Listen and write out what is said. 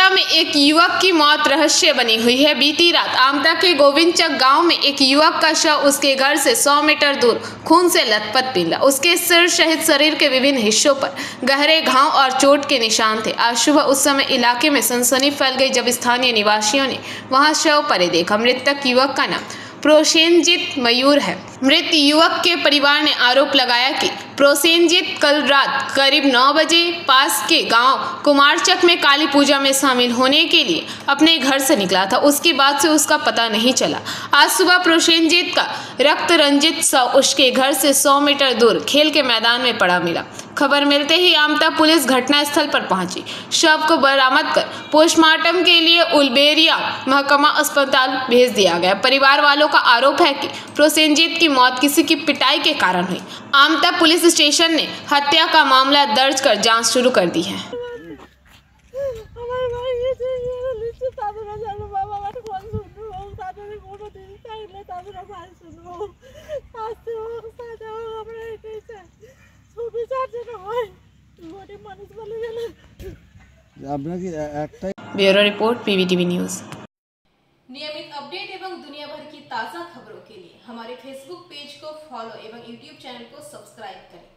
आमता में एक युवक की मौत रहस्य बनी हुई है। बीती रात आमता के गोविंदचक गांव में एक युवक का शव उसके घर से 100 मीटर दूर खून से लथपथ मिला। उसके सिर सहित शरीर के विभिन्न हिस्सों पर गहरे घाव और चोट के निशान थे। आज सुबह उस समय इलाके में सनसनी फैल गई जब स्थानीय निवासियों ने वहां शव पड़े देखा। मृतक युवक का नाम प्रोसेनजीत मयूर है। मृत युवक के परिवार ने आरोप लगाया कि प्रोसेनजीत कल रात करीब 9 बजे पास के गांव कुमारचक में काली पूजा में शामिल होने के लिए अपने घर से निकला था। उसके बाद से उसका पता नहीं चला। आज सुबह प्रोसेनजीत का रक्त रंजित शव उसके घर से 100 मीटर दूर खेल के मैदान में पड़ा मिला। खबर मिलते ही आमता पुलिस घटनास्थल पर पहुंची। शव को बरामद कर पोस्टमार्टम के लिए उलबेरिया महकमा अस्पताल भेज दिया गया। परिवार वालों का आरोप है कि प्रोसेनजीत की मौत किसी की पिटाई के कारण हुई। आमता पुलिस स्टेशन ने हत्या का मामला दर्ज कर जांच शुरू कर दी है। Bureau report PVTV news. नियमित अपडेट एवं दुनिया भर की ताज़ा खबरों के लिए हमारे फेसबुक पेज को फॉलो एवं यूट्यूब चैनल को सब्सक्राइब करें।